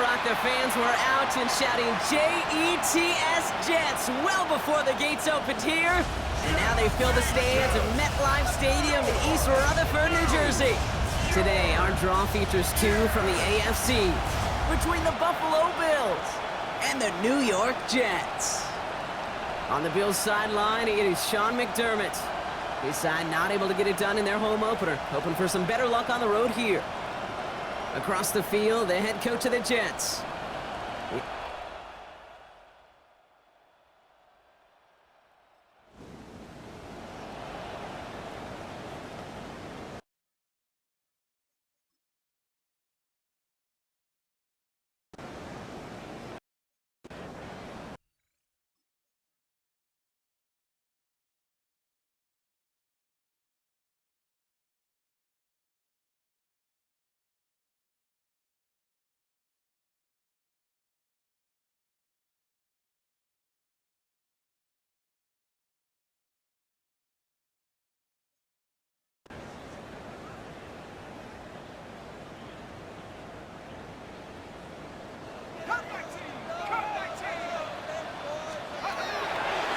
Brock, the fans were out and shouting J-E-T-S Jets well before the gates opened here. And now they fill the stands of MetLife Stadium in East Rutherford, New Jersey. Today, our draw features two from the AFC between the Buffalo Bills and the New York Jets. On the Bills sideline, it is Sean McDermott. His side not able to get it done in their home opener, hoping for some better luck on the road here. Across the field, the head coach of the Jets.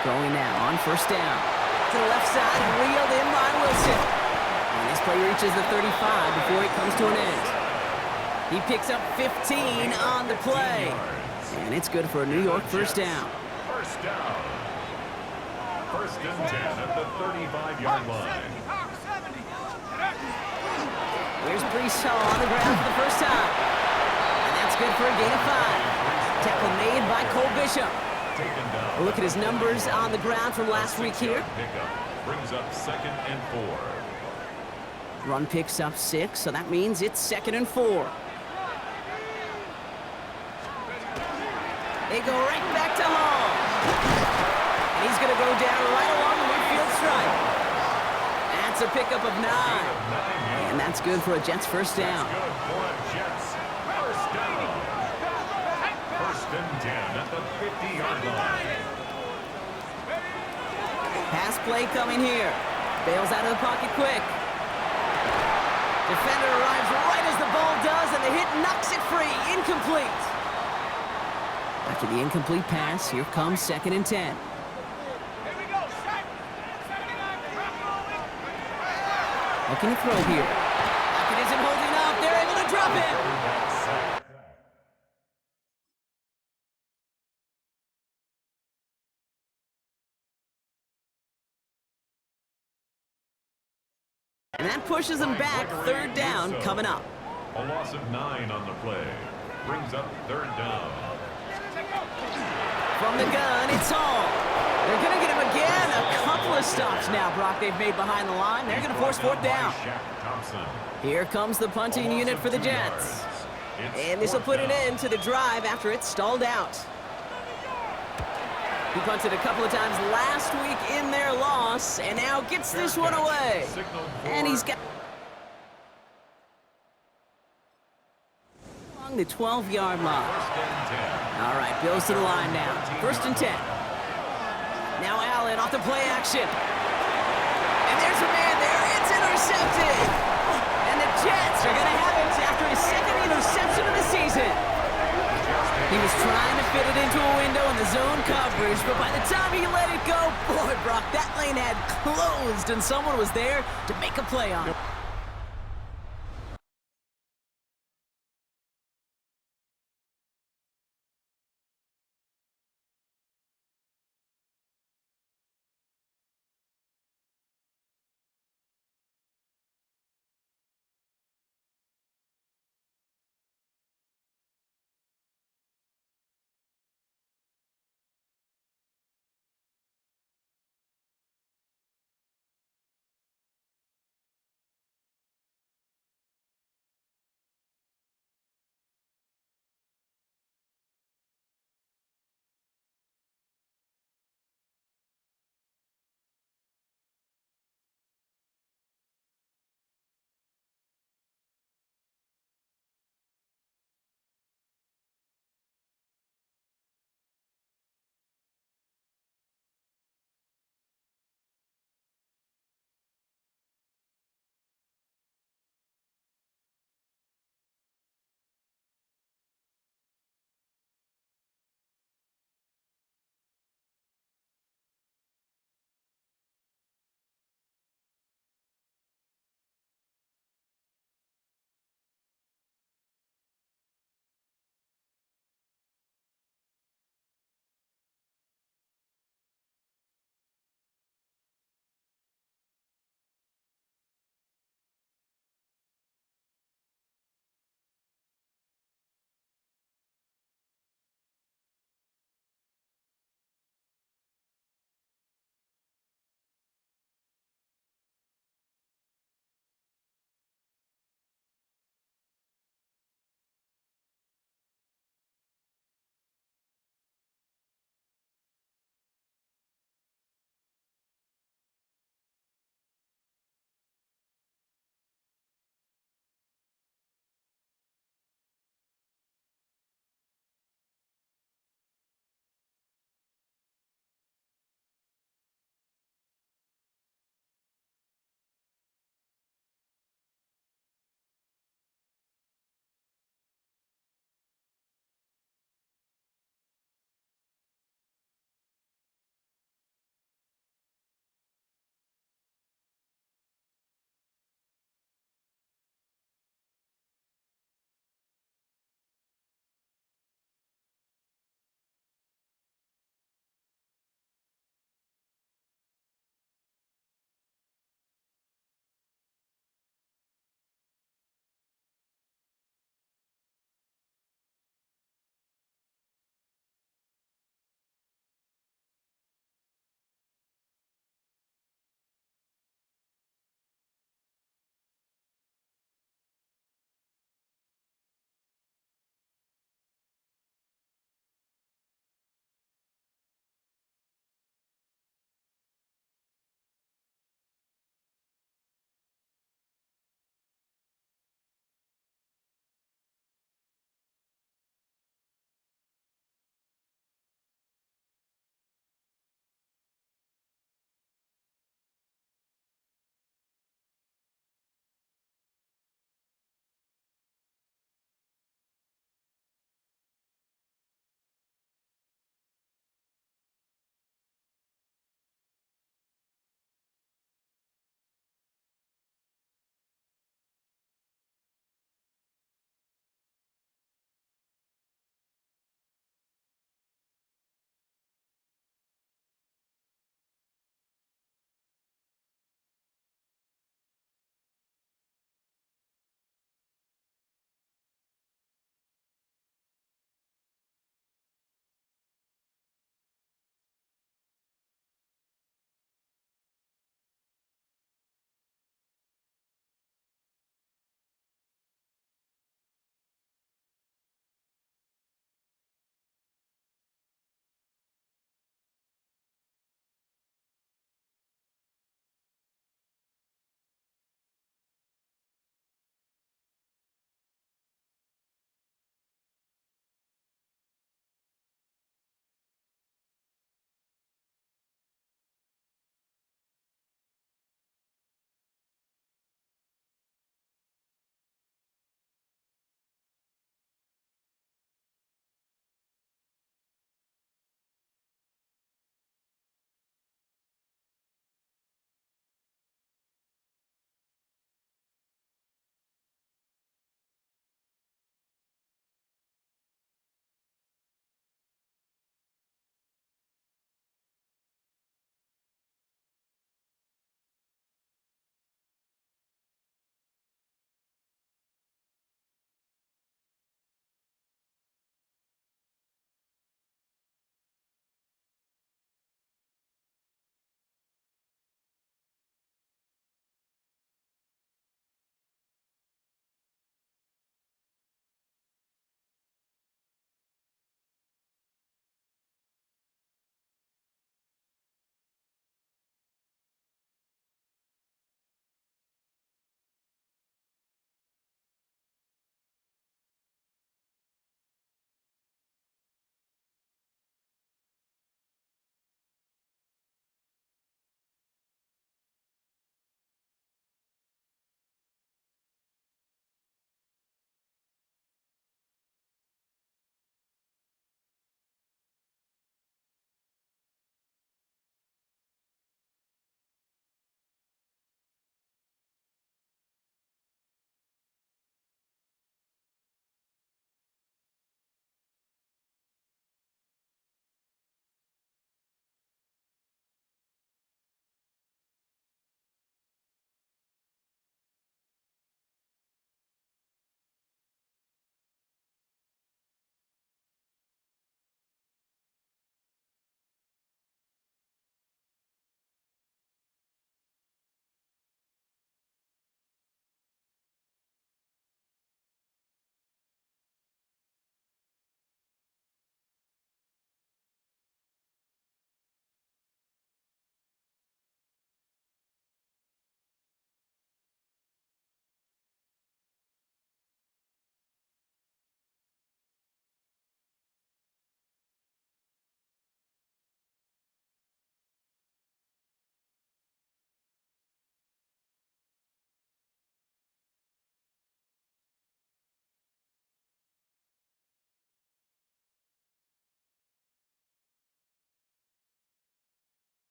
Going now on first down. To the left side and reeled in by Wilson. And this play reaches the 35 before it comes to an end. He picks up 15 on the play. And it's good for a New York first down. First down. First and 10 at the 35-yard line. Here's Brees Hall on the ground for the first time. And that's good for a gain of 5. Tackle made by Cole Bishop. We'll look at his numbers on the ground from last week here. Brings up 2nd and 4. Run picks up 6, so that means it's 2nd and 4. They go right back to Hall. And he's going to go down right along the midfield stripe. That's a pickup of 9. And that's good for a Jets first down. That's good for a Jets first down. First and 10 at the 50-yard line. Pass play coming here. Bails out of the pocket quick. Defender arrives right as the ball does, and the hit knocks it free. Incomplete. After the incomplete pass, here comes 2nd and 10. Looking to throw here. Lockett isn't holding up. They're able to drop it. And that pushes them back. 3rd down coming up. A loss of 9 on the play. Brings up 3rd down. From the gun, it's Hall. They're going to get him again. A couple of stops now, Brock, they've made behind the line. They're going to force 4th down. Here comes the punting unit for the Jets. And this will put an end to the drive after it's stalled out. He punted a couple of times last week in their loss, and now gets this one away. And he's got along the 12-yard line. All right, Bills to the line now. 1st and 10. Now Allen off the play action. And there's a man there. It's intercepted. And the Jets are going to have it after his 2nd interception of the season. He was trying to fit it into a window in the zone coverage, but by the time he let it go, boy, Brock, that lane had closed, and someone was there to make a play on it.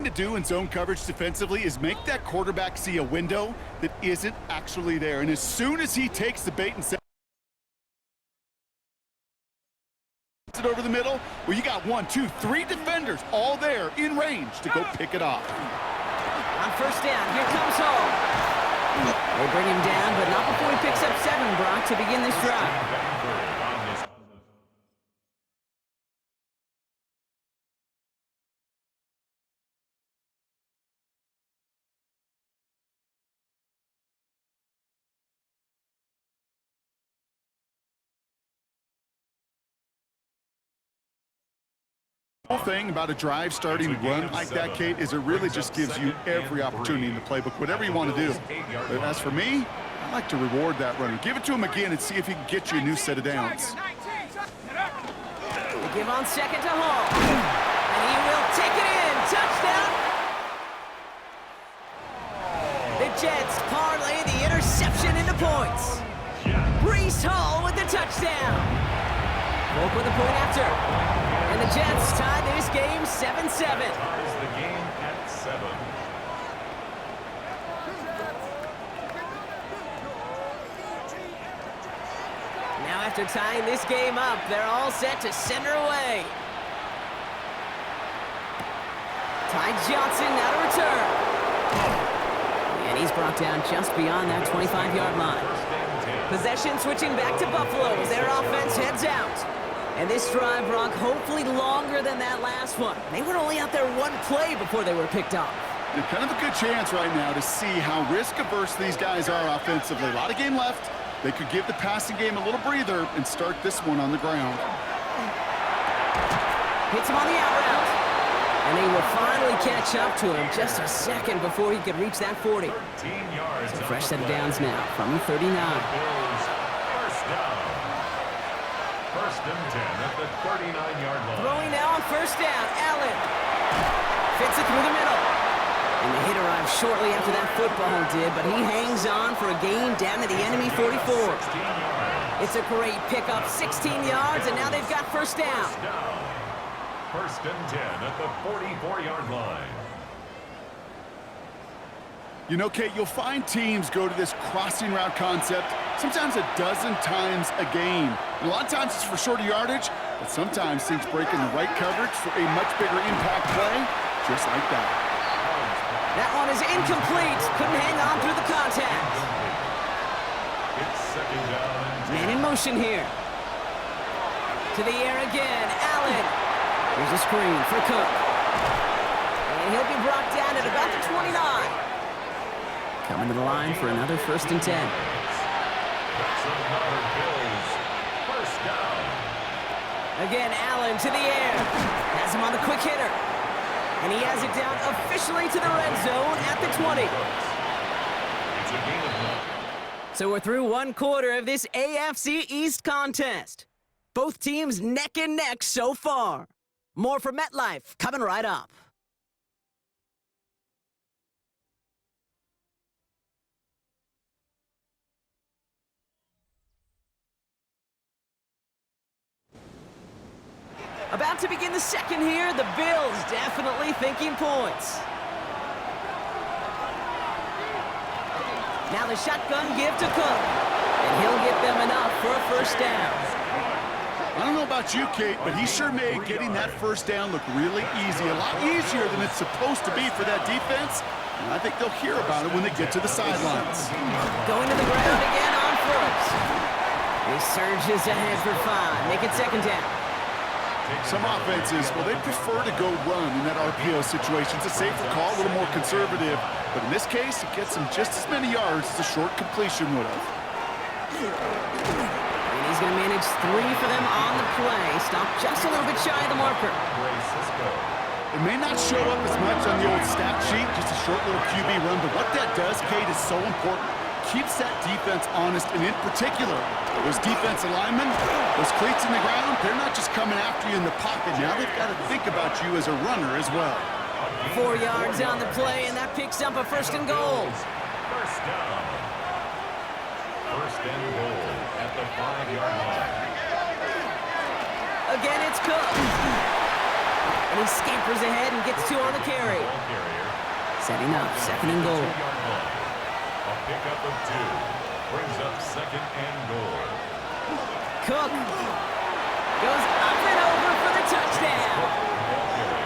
to do in zone coverage defensively is make that quarterback see a window that isn't actually there. And as soon as he takes the bait and sets it over the middle, well, you got 1, 2, 3 defenders all there in range to go pick it off. On first down, here comes Hall. They bring him down, but not before he picks up 7, Brock, to begin this drive. The whole thing about a drive starting run like that, Kate, is it really just gives you every opportunity in the playbook, whatever you want to do. But as for me, I like to reward that runner. Give it to him again and see if he can get you a new set of downs. They give on second to Hall. And he will take it in. Touchdown. The Jets parlay the interception into points. Breece Hall with the touchdown. Volk with the point after. And the Jets tie this game 7-7. Ties the game at 7. Now after tying this game up, they're all set to send her away. Ty Johnson now to return. And he's brought down just beyond that 25-yard line. Possession switching back to Buffalo as their offense heads out. And this drive, Brock, hopefully longer than that last one. They were only out there 1 play before they were picked off. Kind of a good chance right now to see how risk-averse these guys are offensively. A lot of game left. They could give the passing game a little breather and start this one on the ground. Hits him on the out route. And he will finally catch up to him just a second before he could reach that 40. 13 yards. It's a fresh set of downs now from the 39. First down. First and 10 at the 39-yard line. Throwing now on first down. Allen fits it through the middle. And the hit arrived shortly after that football did, but he hangs on for a gain down to the enemy 44. It's a great pickup, 16 yards, and now they've got first down. First and 10 at the 44-yard line. You know, Kate, you'll find teams go to this crossing route concept sometimes a dozen times a game. And a lot of times it's for shorter yardage, but sometimes things break in the right coverage for a much bigger impact play, just like that. That one is incomplete. Couldn't hang on through the contact. It's second down and 10. Man in motion here. To the air again. Allen. Here's a screen for Cook. And he'll be brought down at about the 29. Coming to the line for another first and 10. That's another Bills. First down. Again, Allen to the air. Has him on the quick hitter. And he has it down officially to the red zone at the 20. It's a gain of 9. So we're through 1 quarter of this AFC East contest. Both teams neck and neck so far. More from MetLife coming right up. About to begin the second here, the Bills definitely thinking points. Now the shotgun give to Cook, and he'll get them enough for a first down. I don't know about you, Kate, but he sure made getting that first down look really easy. A lot easier than it's supposed to be for that defense. And I think they'll hear about it when they get to the sidelines. Going to the ground again on first. He surges ahead for 5. Make it second down. Some offenses, well, they prefer to go run in that RPO situation. It's a safer call, a little more conservative. But in this case, it gets them just as many yards as a short completion would have. And he's going to manage 3 for them on the play. Stop just a little bit shy of the marker. It may not show up as much on the old stat sheet, just a short little QB run, but what that does, Kate, is so important. Keeps that defense honest, and in particular, those defensive linemen, those cleats in the ground, they're not just coming after you in the pocket. Now they've got to think about you as a runner as well. 4 yards on the play, and that picks up a first and goal. First down. First and goal at the 5-yard line. Again, it's Cook. And he scampers ahead and gets 2 on the carry. Setting up, 2nd and goal. A pickup of 2 brings up 2nd and goal. Cook goes up and over for the touchdown.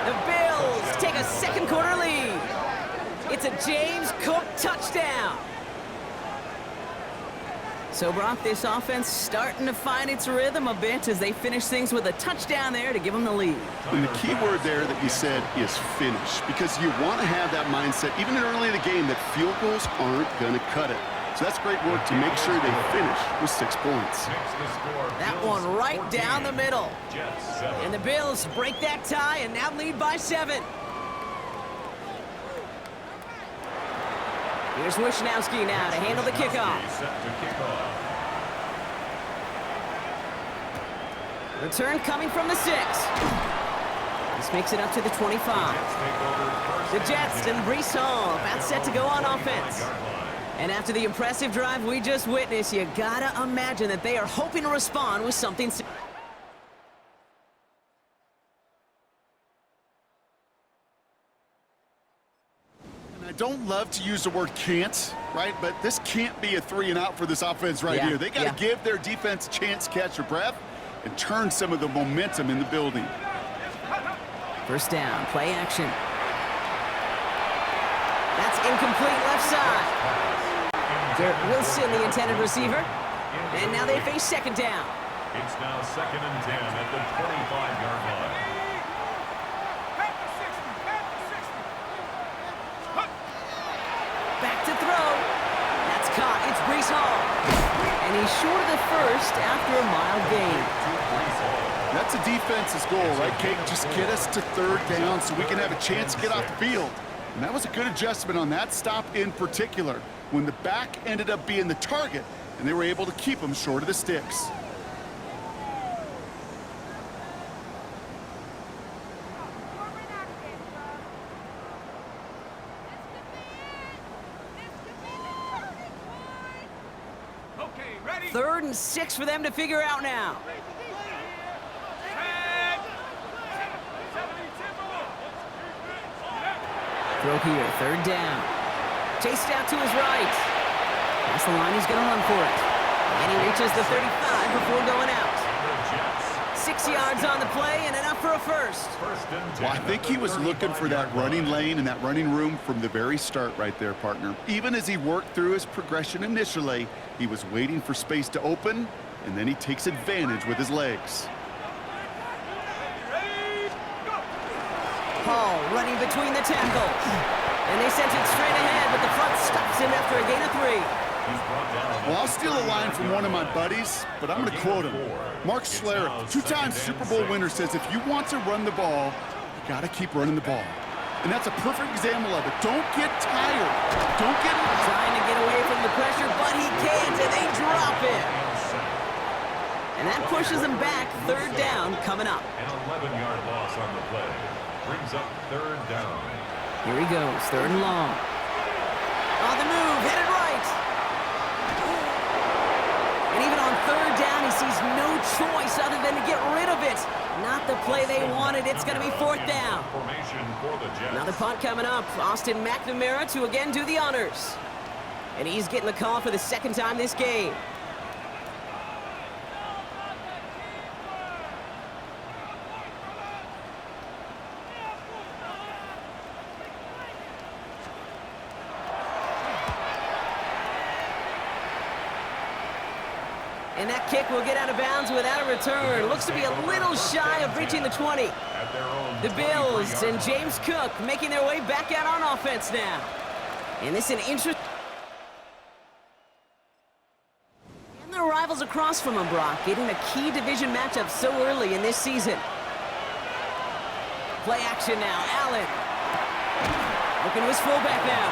The Bills take a 2nd quarter lead. It's a James Cook touchdown. So, Brock, this offense starting to find its rhythm a bit as they finish things with a touchdown there to give them the lead. And the key word there that you said is finish, because you want to have that mindset, even early in the game, that field goals aren't going to cut it. So that's great work to make sure they finish with 6 points. That one right down the middle. And the Bills break that tie and now lead by 7. Here's Wishnowski now to handle the kickoff. Return coming from the 6. This makes it up to the 25. The Jets and Breece Hall about set to go on offense. And after the impressive drive we just witnessed, you gotta imagine that they are hoping to respond with something. I don't love to use the word can't, right? But this can't be a 3 and out for this offense right here. They got to give their defense a chance to catch their breath and turn some of the momentum in the building. First down, play action. That's incomplete left side. Garrett Wilson, the intended receiver. And now they face 2nd down. It's now 2nd and 10 at the 25-yard line. Back to throw. That's caught. It's Breece Hall. And he's short of the 1st after a mild gain. That's a defense's goal, right, Kate? Just get us to 3rd down so we can have a chance to get off the field. And that was a good adjustment on that stop in particular, when the back ended up being the target, and they were able to keep him short of the sticks. Ready? 3rd and 6 for them to figure out now. Throw here, 3rd down. Chased out to his right. Past the line, he's going to run for it. And he reaches the 35 before going out. 6 yards on the play and enough for a 1st. Well, I think he was looking for that running lane and that running room from the very start right there, partner. Even as he worked through his progression initially, he was waiting for space to open, and then he takes advantage with his legs. Hall running between the tackles. And they sent it straight ahead, but the front stops him after a gain of 3. Well, I'll steal a line from one of my buddies, but I'm going to quote him. Mark Schlereth, 2-time Super Bowl winner, says if you want to run the ball, you got to keep running the ball. And that's a perfect example of it. Don't get tired. Don't get trying to get away from the pressure, but he can't, and they drop it. And that pushes him back. 3rd down coming up. An 11-yard loss on the play. Brings up 3rd down. Here he goes, 3rd and long. On the move, headed right. And even on 3rd down, he sees no choice other than to get rid of it. Not the play they wanted. It's going to be 4th down. Another punt coming up. Austin McNamara to again do the honors. And he's getting the call for the 2nd time this game. And that kick will get out of bounds without a return. Looks to be a little shy of reaching the 20. The Bills and James Cook making their way back out on offense now. And this is an interesting... And their rivals across from them, Brock, getting a key division matchup so early in this season. Play action now, Allen. Looking to his fullback now.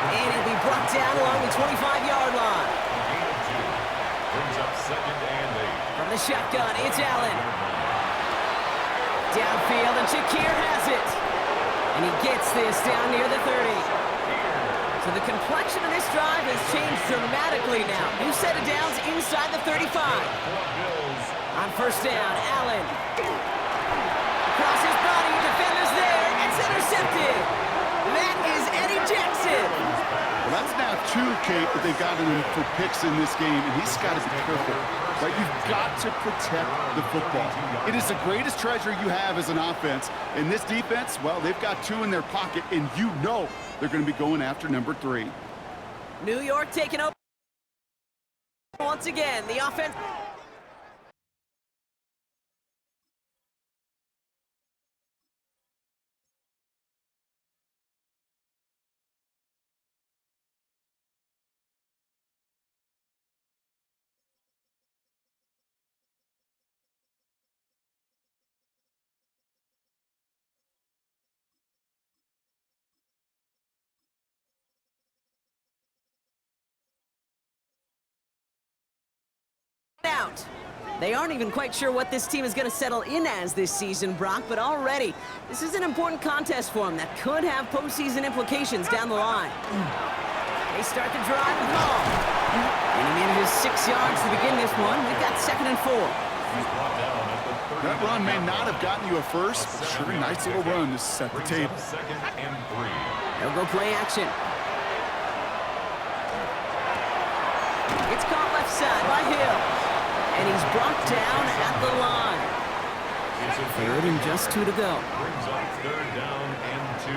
And he'll be brought down along the 25-yard line. Brings up 2nd and 8. From the shotgun, it's Allen. Downfield, and Shakir has it. And he gets this down near the 30. So the complexion of this drive has changed dramatically now. New set of downs inside the 35. On 1st down, Allen. Across his kid. That is Eddie Jackson. Well, that's now 2, Kate, that they've gotten him for picks in this game, and he's got to be careful. Right? You've got to protect the football. It is the greatest treasure you have as an offense. And this defense, well, they've got 2 in their pocket, and you know they're going to be going after number 3. New York taking over once again. The offense. Out. They aren't even quite sure what this team is going to settle in as this season, Brock, but already this is an important contest for them that could have postseason implications down the line. They start the drive with Hall. And he manages 6 yards to begin this one. We've got 2nd and 4. That run may not have gotten you a first, but sure, a nice little run to set the table. 2nd and 3. They'll go play action. It's caught left side by Hill. And he's brought down at the line. 3rd and just 2 to go. Brings up 3rd down and 2.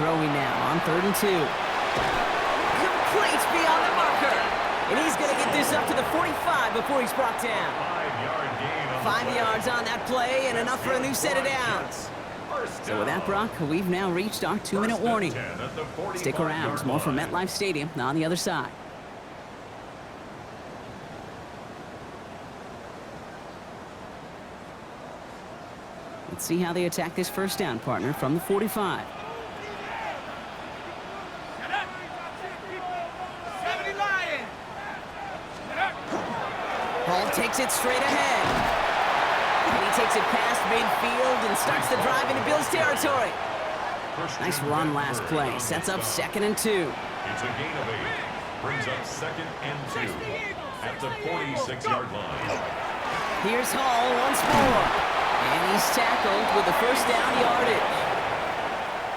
Throwing now on 3rd and 2. Complete beyond the marker. And he's going to get this up to the 45 before he's brought down. 5-yard gain on 5 yards on that play and enough for a new set of downs. So with that, Brock, we've now reached our 2-minute warning. Stick around. There's more from MetLife Stadium on the other side. Let's see how they attack this first down, partner, from the 45. Hall takes it straight ahead. And he takes it past midfield and starts the drive into Bills territory. Nice run last play. Sets up 2nd and 2. It's a gain of 8. Brings up 2nd and 2 at the 46-yard line. Here's Hall once more. And he's tackled with the first down yardage.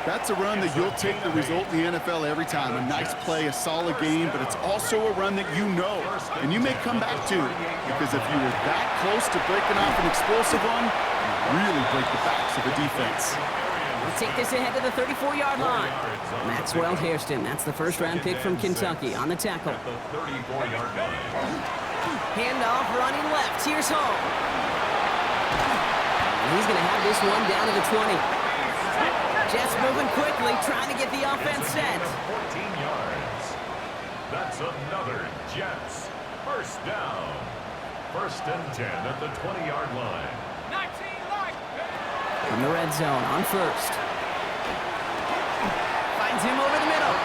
That's a run that you'll take the result in the NFL every time. A nice play, a solid game, but it's also a run that you know, and you may come back to, because if you were that close to breaking off an explosive one, you really break the backs of the defense. We'll take this ahead to the 34-yard line. Maxwell Hairston, that's the first-round pick from Kentucky, on the tackle. At the 34-yard line. Handoff running left. Here's Hall. He's going to have this one down to the 20. Jets moving quickly, trying to get the offense set. 14 yards. That's another Jets first down. 1st and 10 at the 20-yard line. From the red zone on 1st. Finds him over the middle.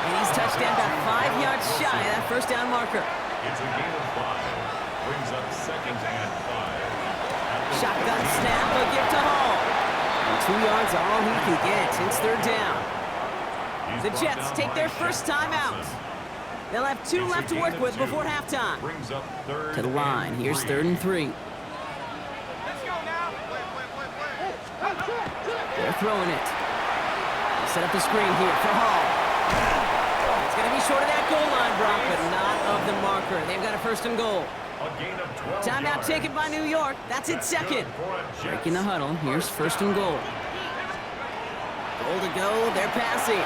And he's touchdown about 5 yards shy of that first down marker. It's a gain of 5. Brings up 2nd and 5. Shotgun snap, a gift to Hall. And 2 yards are all he can get. It's 3rd down. The Jets take their first time out. They'll have 2 left to work with before halftime. Brings up 3rd To the line. Here's 3rd and 3. They're throwing it. Set up the screen here for Hall. It's going to be short of that goal line, Brock, but not of the marker. They've got a 1st and goal. A gain of 12 Timeout yards. taken by New York. That's it, 2nd. Breaking the huddle. Here's 1st and goal. Goal to go. They're passing.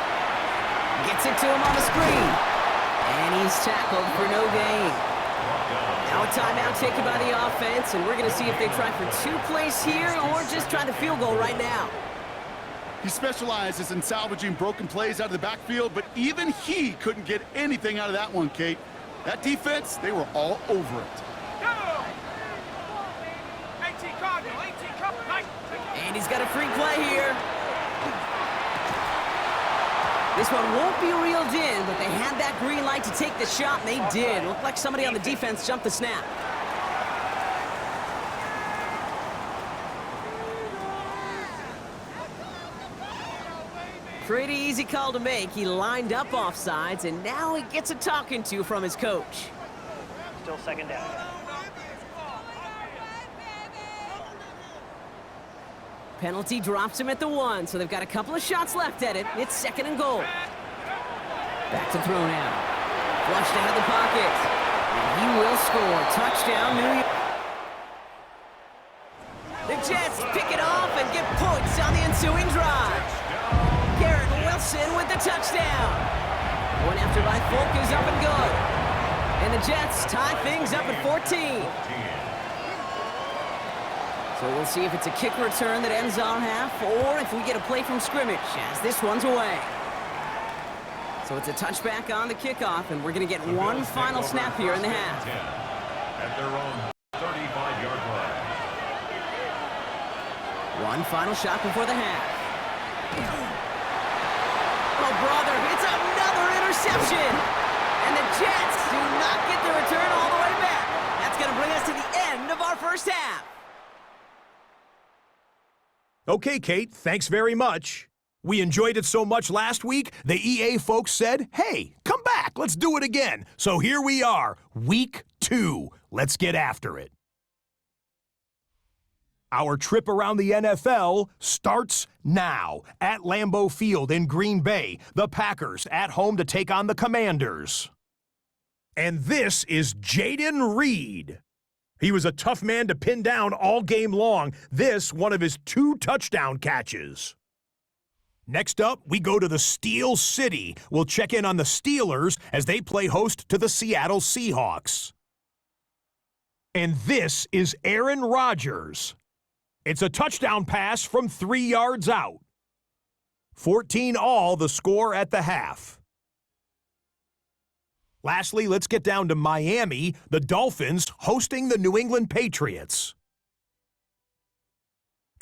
Gets it to him on the screen. And he's tackled for no gain. Now a timeout taken by the offense, and we're going to see if they try for 2 plays here or just try the field goal right now. He specializes in salvaging broken plays out of the backfield, but even he couldn't get anything out of that one, Kate. That defense, they were all over it. And he's got a free play here. This one won't be reeled in, but they had that green light to take the shot, and they did. Looked like somebody on the defense jumped the snap. Pretty easy call to make. He lined up offsides, and now he gets a talking to from his coach. Still 2nd down. Penalty drops him at the 1, so they've got a couple of shots left at it. It's 2nd and goal. Back to throw now. Flushed out of the pocket. And he will score. Touchdown, New York. The Jets pick it off and get points on the ensuing drive. Garrett Wilson with the touchdown. One after by Folk is up and good. And the Jets tie things up at 14. So we'll see if it's a kick return that ends our half or if we get a play from scrimmage as this one's away. So it's a touchback on the kickoff, and we're going to get one final snap here in the half. At their own 35-yard line. One final shot before the half. Oh, brother, it's another interception. And the Jets do not get the return all the way back. That's going to bring us to the end of our first half. Okay, Kate, thanks very much. We enjoyed it so much last week, the EA folks said, hey, come back, let's do it again. So here we are, week 2. Let's get after it. Our trip around the NFL starts now at Lambeau Field in Green Bay. The Packers at home to take on the Commanders. And this is Jaden Reed. He was a tough man to pin down all game long. This, one of his 2 touchdown catches. Next up, we go to the Steel City. We'll check in on the Steelers as they play host to the Seattle Seahawks. And this is Aaron Rodgers. It's a touchdown pass from 3 yards out. 14-all the score at the half. Lastly, let's get down to Miami, the Dolphins hosting the New England Patriots.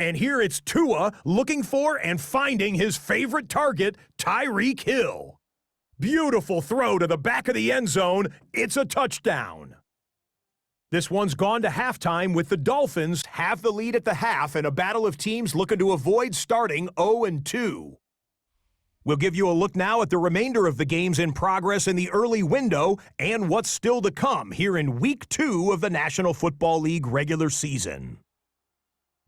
And here it's Tua looking for and finding his favorite target, Tyreek Hill. Beautiful throw to the back of the end zone. It's a touchdown. This one's gone to halftime with the Dolphins have the lead at the half in a battle of teams looking to avoid starting 0-2. We'll give you a look now at the remainder of the games in progress in the early window and what's still to come here in Week 2 of the National Football League regular season.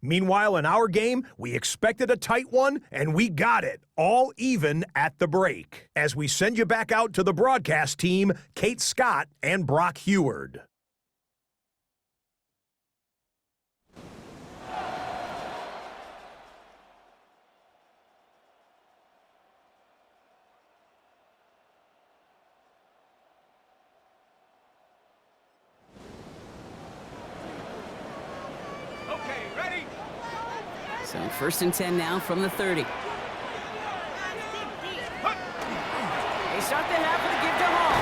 Meanwhile, in our game, we expected a tight one, and we got it, all even at the break. As we send you back out to the broadcast team, Kate Scott and Brock Heward. So 1st and 10 now from the 30. They start the half with a give to Hall.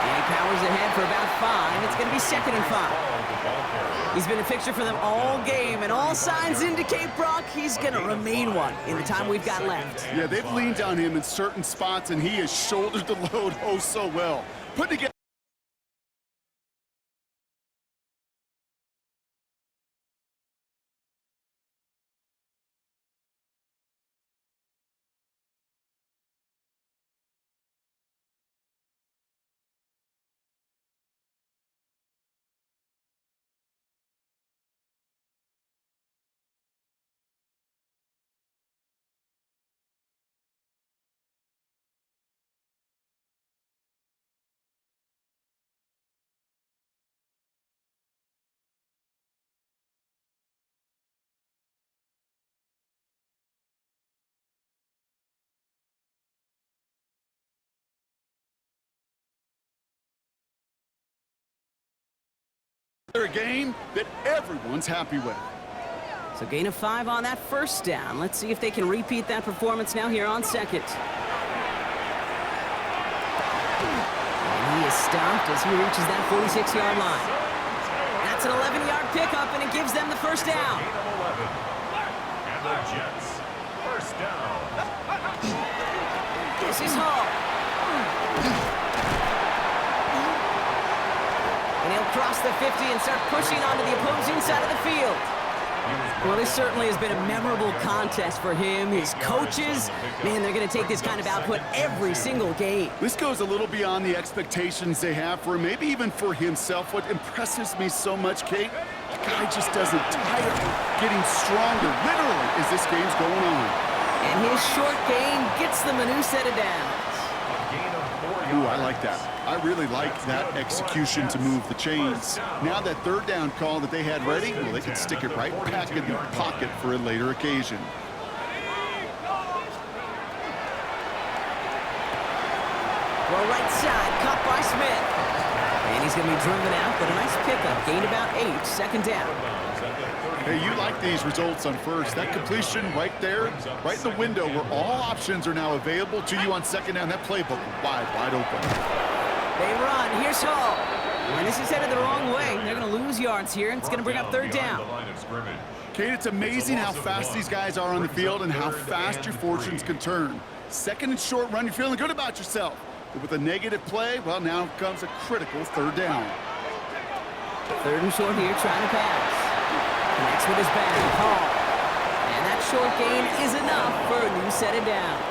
And he powers ahead for about 5. It's going to be 2nd and 5. He's been a fixture for them all game, and all signs indicate, Brock, he's going to remain one in the time we've got left. Yeah, they've leaned on him in certain spots, and he has shouldered the load oh so well. Put together. A game that everyone's happy with. So gain of 5 on that first down. Let's see if they can repeat that performance now here on 2nd. And he is stopped as he reaches that 46-yard line. That's an 11-yard pickup, and it gives them the first down. And the Jets, first down. This is Hall. And he'll cross the 50 and start pushing onto the opposing side of the field. Well, this certainly has been a memorable contest for him. His coaches, man, they're going to take this kind of output every single game. This goes a little beyond the expectations they have for him, maybe even for himself. What impresses me so much, Kate, guy just doesn't tire, getting stronger, literally, as this game's going on. And his short gain gets them a new set of downs. Ooh, I like that. I really like that execution to move the chains. Now that third down call that they had ready, well, they can stick it right back in the pocket for a later occasion. Well, right side, caught by Smith. And he's going to be driven out, but a nice pickup. Gained about 8, second down. Hey, you like these results on first. That completion right there, right in the window where all options are now available to you on second down. That playbook wide open. They run. Here's Hall. And this is headed the wrong way. They're going to lose yards here, and it's going to bring up third down. Kate, it's amazing how fast these guys are on the field and how fast your fortunes can turn. Second and short run, you're feeling good about yourself. But with a negative play, well, now comes a critical third down. Third and short here, trying to pass. Connects with his back, Hall. And that short gain is enough for a new set of downs.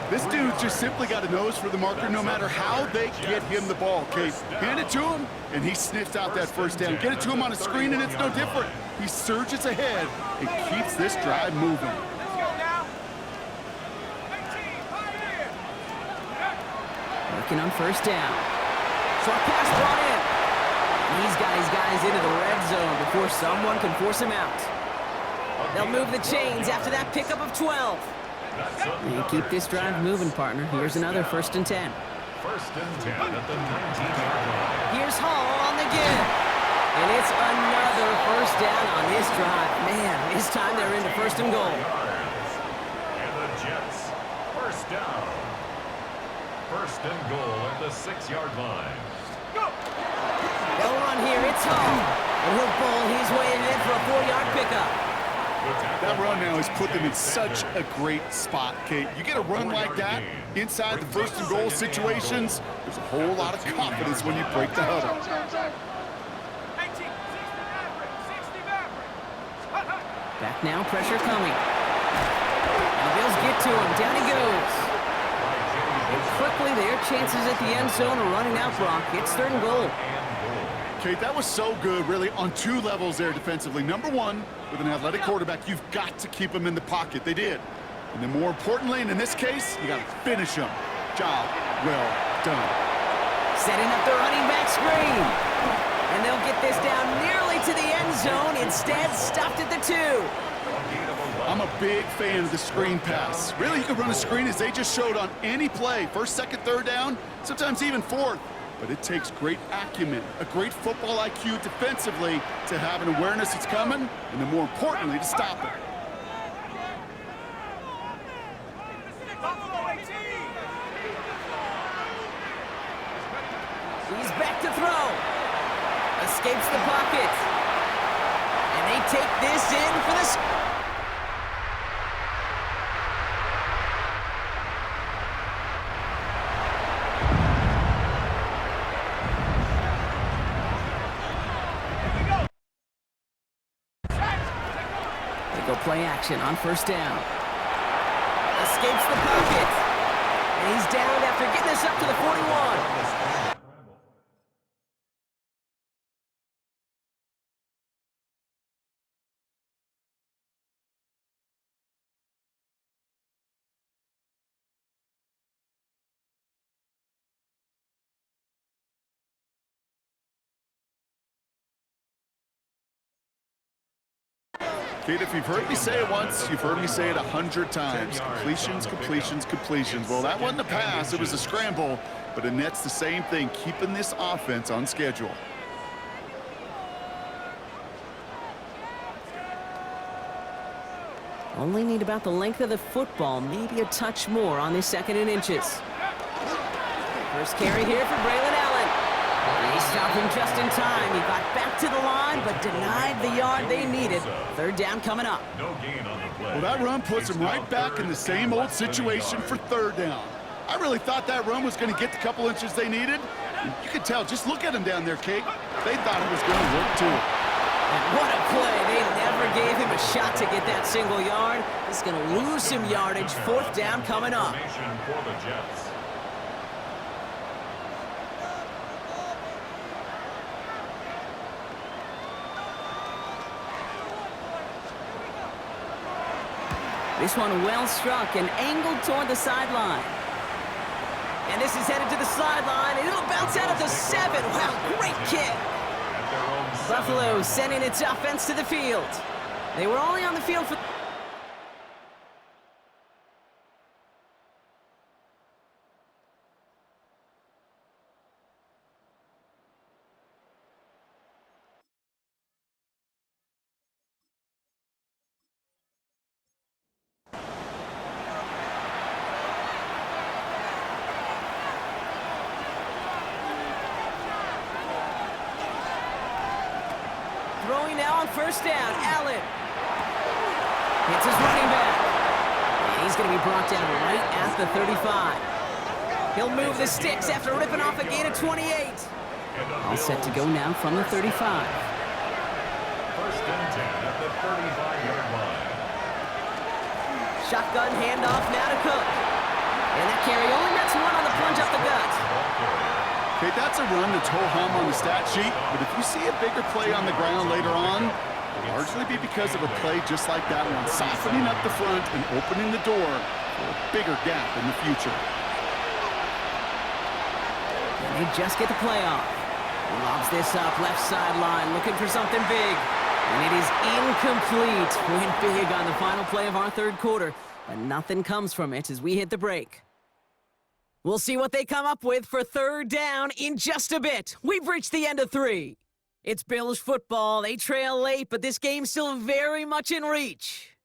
This dude just simply got a nose for the marker no matter how they get him the ball, Kate. Hand it to him, and he sniffs out that first down. Get it to him on a screen, and it's no different. He surges ahead and keeps this drive moving. Working on first down. Short pass brought in. He's got his guys into the red zone before someone can force him out. They'll move the chains after that pickup of 12. You keep this drive moving, partner. Here's another first and 10. First and 10 at the 19-yard line. Here's Hall on the give. And it's another first down on this drive. Man, this time they're into first and goal. And the Jets, first down. First and goal at the 6-yard line. They'll run here. It's Hall. And he'll bowl his way ahead for a 4-yard pickup. That run now has put them in such a great spot, Kate. You get a run like that inside the first and goal situations, there's a whole lot of confidence when you break the huddle. Back now, pressure coming. And the Bills get to him. Down he goes. And quickly, their chances at the end zone are running out, Brock. It's third and goal. Kate, that was so good, really, on two levels there defensively. Number one, with an athletic quarterback, you've got to keep him in the pocket. They did. And then more importantly, and in this case, you got to finish him. Job well done. Setting up the running back screen. And they'll get this down nearly to the end zone. Instead, stopped at the 2. I'm a big fan of the screen pass. Really, you can run a screen as they just showed on any play. First, second, third down, sometimes even fourth. But it takes great acumen, a great football IQ defensively to have an awareness it's coming, and then more importantly, to stop it. He's back to throw. Escapes the pocket. And they take this in for the... Play action on first down. Escapes the pocket. And he's down after getting this up to the 41. Kate, if you've heard me say it once, you've heard me say it 100 times. Completions, completions, completions. Well, that wasn't a pass, it was a scramble, but it nets the same thing, keeping this offense on schedule. Only need about the length of the football, maybe a touch more on this second and inches. First carry here for Braylon Allen. He stopped him just in time. He got back to the line, but denied the yard they needed. Third down coming up. No gain on the play. Well, that run puts him right back in the same old situation for third down. I really thought that run was going to get the couple inches they needed. You could tell, just look at him down there, Kate. They thought it was going to work too. And what a play. They never gave him a shot to get that single yard. He's going to lose some yardage. Fourth down coming up. For the Jets. This one well struck and angled toward the sideline. And this is headed to the sideline, and it'll bounce out at the 7. Wow, great kick. Buffalo sending its offense to the field. They were only on the field for... Throwing now on first down, Allen. It's his running back. And he's going to be brought down right at the 35. He'll move the sticks after ripping off a gain of 28. All set to go now from the 35. First and 10 at the 35-yard line. Shotgun handoff now to Cook. And that carry only nets one on the plunge up the gut. Okay, that's a run that's ho-hum on the stat sheet, but if you see a bigger play on the ground later on, it'll largely be because of a play just like that one, softening up the front and opening the door for a bigger gap in the future. And they just get the play off. Lobs this up, left sideline, looking for something big. And it is incomplete. Went big on the final play of our third quarter, but nothing comes from it as we hit the break. We'll see what they come up with for third down in just a bit. We've reached the end of 3. It's Bills football. They trail late, but this game's still very much in reach.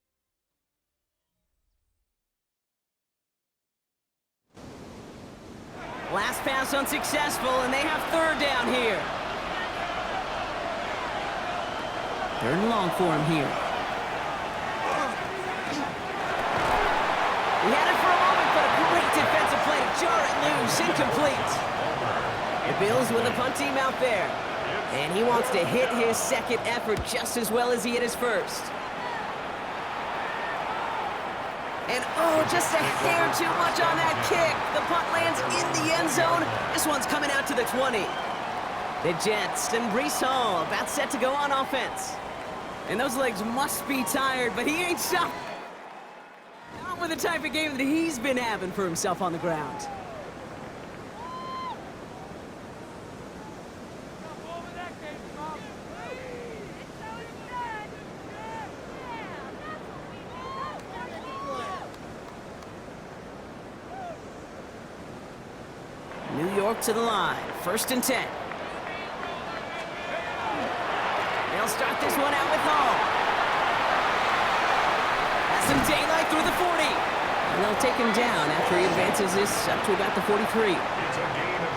Last pass unsuccessful, and they have third down here. Third and long for him here. He had it for a moment, but a great defensive play to jar it loose, incomplete. The Bills with a punt team out there. And he wants to hit his second effort just as well as he hit his first. And oh, just a hair too much on that kick. The punt lands in the end zone. This one's coming out to the 20. The Jets and Breece Hall about set to go on offense. And those legs must be tired, but he ain't stopped. Not with the type of game that he's been having for himself on the ground. New York to the line, first and 10. They'll start this one out with Hall. Has some daylight through the 40. And they'll take him down after he advances this up to about the 43.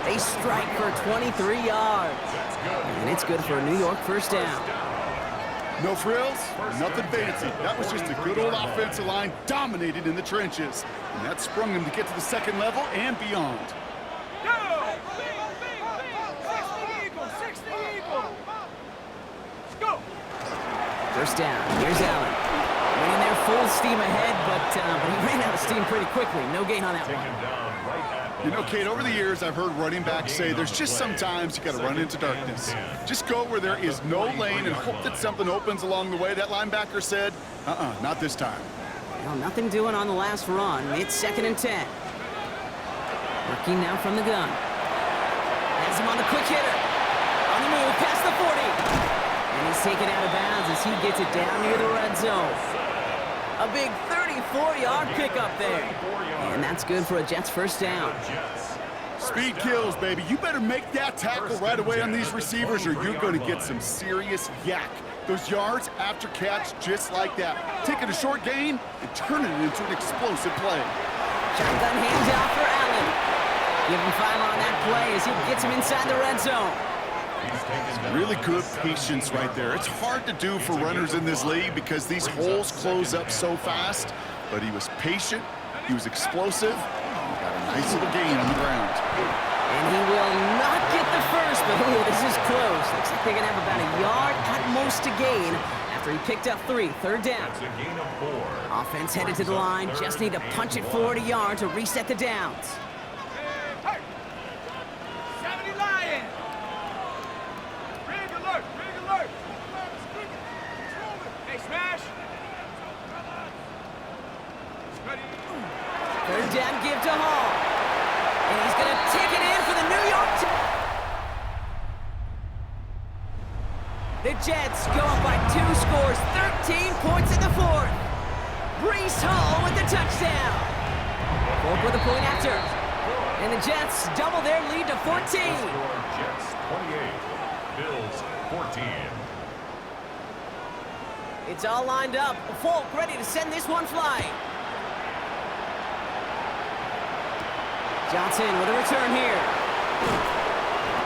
They strike for 23 yards. And it's good for a New York first down. No frills, nothing fancy. That was just a good old offensive line dominated in the trenches. And that sprung him to get to the second level and beyond. First down, here's Allen. Running there full steam ahead, but he ran out of steam pretty quickly. No gain on that one. You know, Kate, over the years, I've heard running backs say there's just sometimes you got to run into darkness. Just go where there is no lane and hope that something opens along the way. That linebacker said, not this time. Well, nothing doing on the last run. It's second and 10. Working now from the gun. Has him on the quick hitter. On the move, past the 40. And he's taken out of bounds as he gets it down near the red zone. A big 34-yard pickup there. And that's good for a Jets first down. Speed kills, baby. You better make that tackle right away on these receivers or you're going to get some serious yak. Those yards after catch just like that. Taking a short gain and turning it into an explosive play. Shotgun hands out for Allen. Give him 5 on that play as he gets him inside the red zone. Really good patience right there. It's hard to do for runners in this league because these holes close up so fast. But he was patient, he was explosive, and got a nice little gain on the ground. And he will not get the first, but ooh, this is close. Looks like they're going to have about a yard at most to gain after he picked up 3. Third down. That's a gain of 4. Offense headed to the line. Just need to punch it forward a yard to reset the downs. down give to Hall. And he's going to take it in for the New York The Jets go up by 2 scores, 13 points in the fourth. Brees Hall with the touchdown. Folk with a point after. And the Jets double their lead to 14. Jets 28, Bills 14. It's all lined up. Folk ready to send this one flying. Johnson with a return here.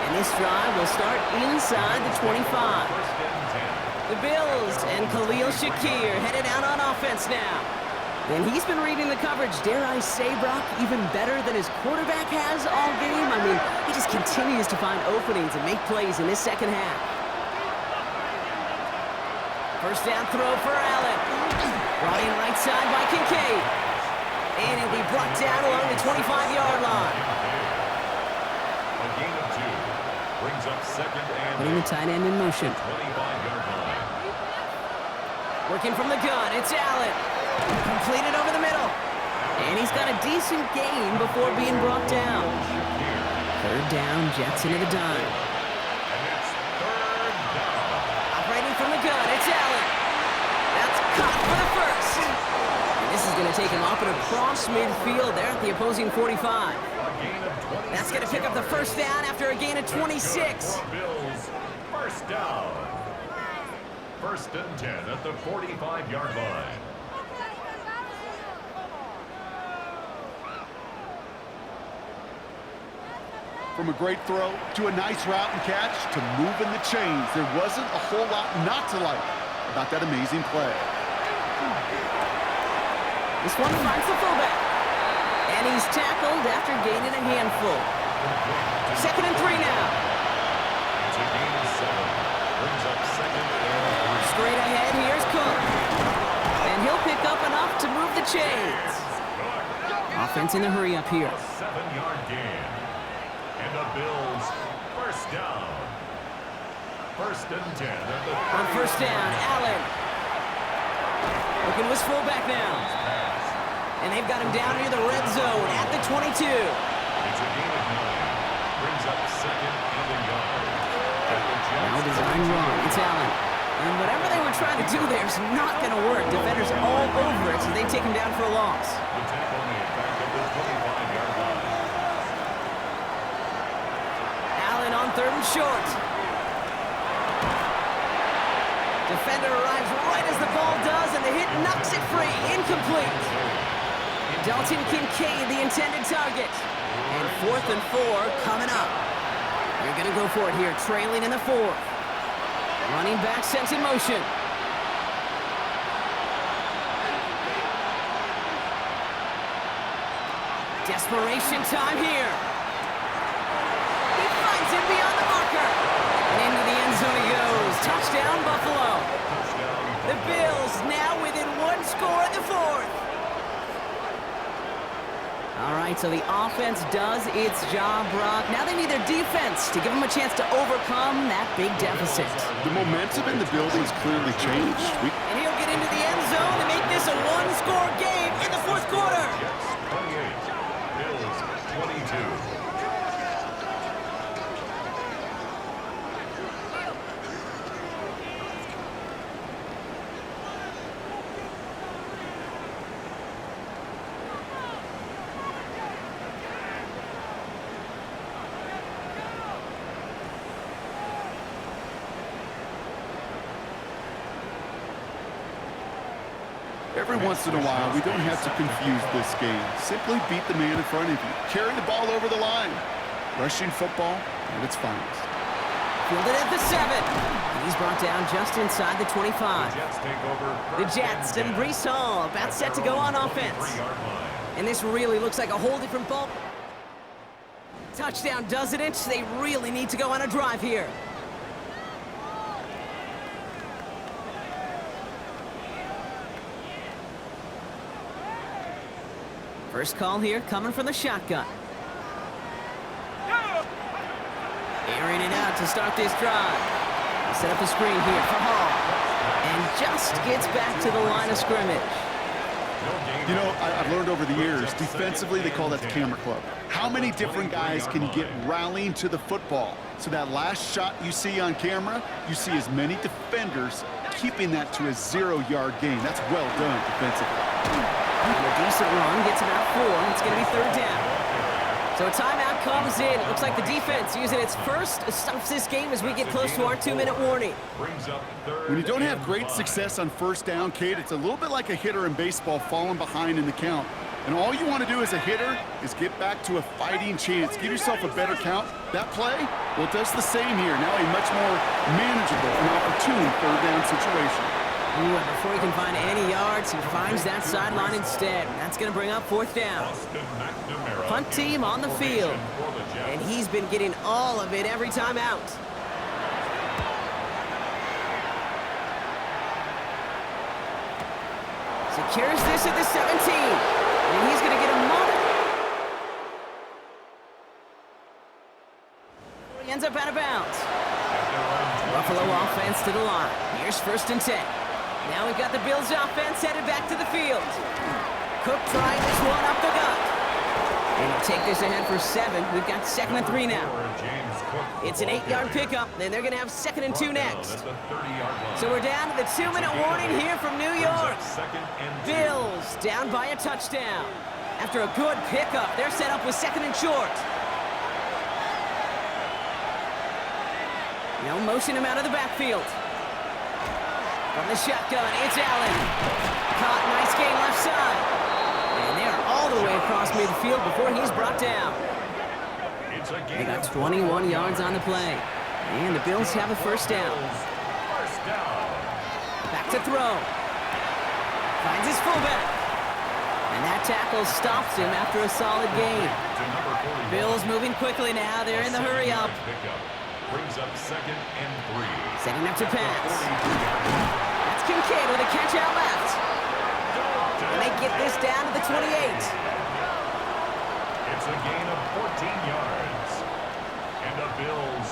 And this drive will start inside the 25. The Bills and Khalil Shakir headed out on offense now. And he's been reading the coverage, dare I say, Brock, even better than his quarterback has all game. I mean, he just continues to find openings and make plays in this second half. First down throw for Allen. Brought in right side by Kincaid. And it'll be brought down along the 25-yard line. A gain of 2. Brings up second and Putting the tight end in motion. 25-yard line. Working from the gun, it's Allen. Completed over the middle. And he's got a decent gain before being brought down. Third down, Jets into the dime. And it's third down. Operating from the gun, it's Allen. That's caught for the first. And this is going to take him up and across midfield there at the opposing 45. A gain of 26. That's going to pick up the first down after a gain of 26. Bills, first down. First and 10 at the 45-yard line. From a great throw to a nice route and catch to moving the chains, there wasn't a whole lot not to like about that amazing play. This one finds the fullback. And he's tackled after gaining a handful. Second and 3 now. It's a gain of 7. Brings up second and 3. Straight ahead, here's Cook. And he'll pick up enough to move the chains. Offense in the hurry up here. A 7-yard gain. And the Bills, first down. First and 10 at the On first down, Allen. Looking to his fullback now. And they've got him down near the red zone at the 22. It's a gain of 9. Brings up second and a yard. Now design wrong. It's Allen. And whatever they were trying to do there is not going to work. Defenders all over it, so they take him down for a loss. The tackle made back at the 25-yard line. Allen on third and short. Defender arrives right as the ball does, and the hit knocks it free. Incomplete. Dalton Kincaid, the intended target. And 4th and 4 coming up. They're going to go for it here, trailing in the 4th. Running back sent in motion. Desperation time here. He finds him beyond the marker. And into the end zone he goes. Touchdown, Buffalo. The Bills now within 1 score in the 4th. All right, so the offense does its job, Brock. Now they need their defense to give them a chance to overcome that big deficit. The momentum in the building's clearly changed. And he'll get into the end zone to make this a 1-score game in the 4th quarter. Jets 28, Bills 22. Every once in a while, we don't have to confuse this game. Simply beat the man in front of you. Carry the ball over the line. Rushing football at its finest. Fielded at the 7. And he's brought down just inside the 25. The Jets take over. The Jets and Brees Hall about set to go on offense. And this really looks like a whole different ball. Touchdown, doesn't it? They really need to go on a drive here. First call here coming from the shotgun. Airing it out to start this drive. Set up the screen here for Hall. And just gets back to the line of scrimmage. You know, I've learned over the years, defensively, they call that the camera club. How many different guys can get rallying to the football? So that last shot you see on camera, you see as many defenders keeping that to a 0-yard gain. That's well done defensively. A decent run, gets about 4. It's going to be third down. So a timeout comes in. It looks like the defense using its first stops this game as we get close to our 2-minute warning. When you don't have great success on first down, Kate, it's a little bit like a hitter in baseball falling behind in the count. And all you want to do as a hitter is get back to a fighting chance. Give yourself a better count. That play, well, it does the same here. Now a much more manageable and opportune third down situation. Ooh, and before he can find any yards, he finds that sideline instead. That's going to bring up fourth down. Punt team on the field. And he's been getting all of it every time out. Secures this at the 17. And he's going to get a moment. He ends up out of bounds. Buffalo offense to the line. Here's first and 10. Now we've got the Bills offense headed back to the field. Cook trying this one up the gut. And he'll take this ahead for 7. We've got 2nd and 3 now. It's an 8-yard pickup, then they're going to have 2nd and 2 next. So we're down to the 2-minute warning here from New York. Bills down by a touchdown. After a good pickup, they're set up with 2nd and short. No motion him out of the backfield. From the shotgun, it's Allen. Caught, nice gain left side. And they're all the way across midfield before he's brought down. They got 21 yards on the play. And the Bills have a first down. Back to throw. Finds his fullback. And that tackle stops him after a solid gain. Bills moving quickly now. They're in the hurry up. Brings up 2nd and 3. Setting up to pass. That's Kincaid with a catch out left. And they get this down to the 28. It's a gain of 14 yards. And the Bills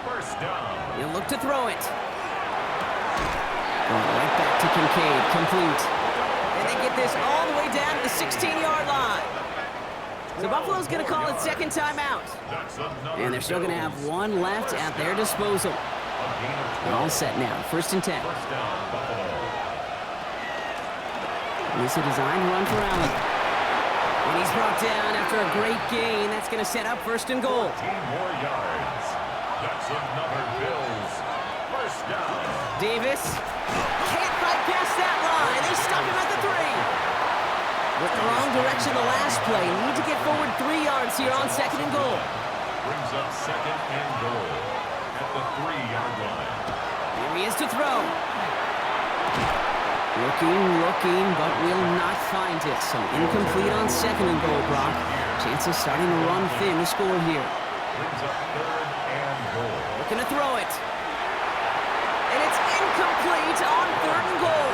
first down. He'll look to throw it. Going right back to Kincaid, complete. And they get this all the way down to the 16-yard line. So Buffalo's going to call it second timeout. And they're still going to have one left at their disposal. They're all set now. First and 10. This is a designed run for Allen. And he's brought down after a great gain. That's going to set up first and goal. 14 more yards. That's another Bills first down. Davis can't bypass that line. They stop him at the 3. With the wrong direction the last play. Need to get forward 3 yards here on 2nd and goal. Brings up 2nd and goal at the 3-yard line. Here he is to throw. Looking, but will not find it. So incomplete on 2nd and goal, Brock. Chances starting to run thin to score here. Brings up 3rd and goal. Looking to throw it. And it's incomplete on 3rd and goal.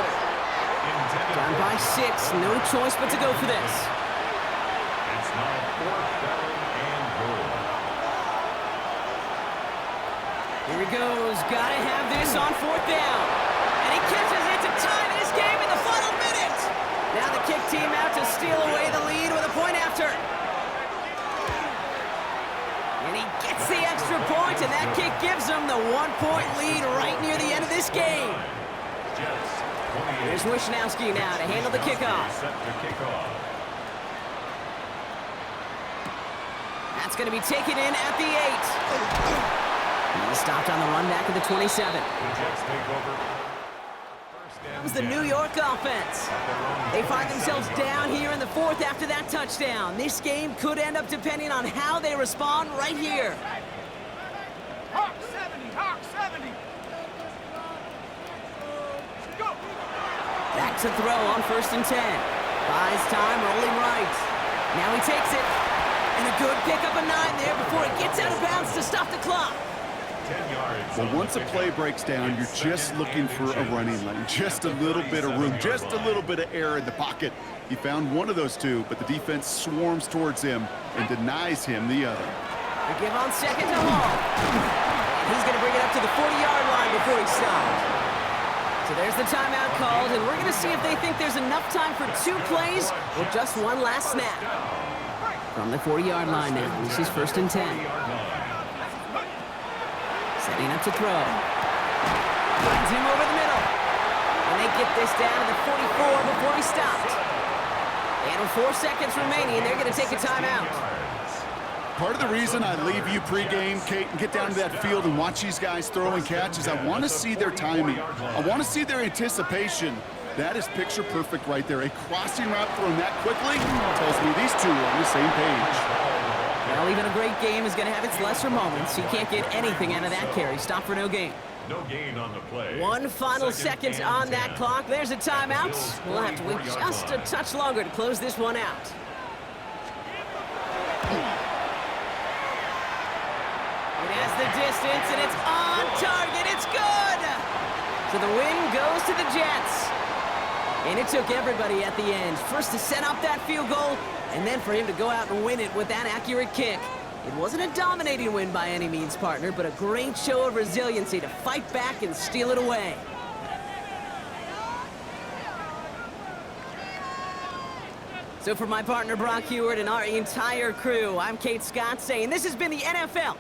Down by 6, no choice but to go for this. It's now 4th down and goal. Here he goes, gotta have this on 4th down. And he catches it to tie this game in the final minute. Now the kick team out to steal away the lead with a point after. And he gets the extra point, and that kick gives him the 1-point lead right near the end of this game. Here's Wishnowski now to handle the kickoff. That's going to be taken in at the 8. He's stopped on the run back at the 27. Comes the New York offense. They find themselves down here in the 4th after that touchdown. This game could end up depending on how they respond right here. Hawk 70, Hawk 70. Back to throw on 1st and 10. Buys time, rolling right. Now he takes it. And a good pickup of 9 there before it gets out of bounds to stop the clock. 10 yards. Well, once a play breaks down, you're just looking for a running lane. Just a little bit of room, just a little bit of air in the pocket. He found one of those two, but the defense swarms towards him and denies him the other. They give on 2nd to Hall. He's going to bring it up to the 40-yard line before he stopped. So So there's the timeout called, and we're going to see if they think there's enough time for 2 plays or just one last snap. From the 40-yard line now, this is 1st and 10. Setting up to throw. Runs him over the middle. And they get this down to the 44 before he stopped. And with 4 seconds remaining, they're going to take a timeout. Part of the reason I leave you pregame, Kate, and get down to that field and watch these guys throw and catch is I want to see their timing. I want to see their anticipation. That is picture perfect right there. A crossing route thrown that quickly tells me these two are on the same page. Well, even a great game is going to have its lesser moments. You can't get anything out of that carry. Stop for no gain. No gain on the play. One final second on that clock. There's a timeout. We'll have to wait just a touch longer to close this one out. It has the distance, and it's on target. It's good! So the win goes to the Jets. And it took everybody at the end. First to set up that field goal, and then for him to go out and win it with that accurate kick. It wasn't a dominating win by any means, partner, but a great show of resiliency to fight back and steal it away. So for my partner Brock Heward and our entire crew, I'm Kate Scott saying this has been the NFL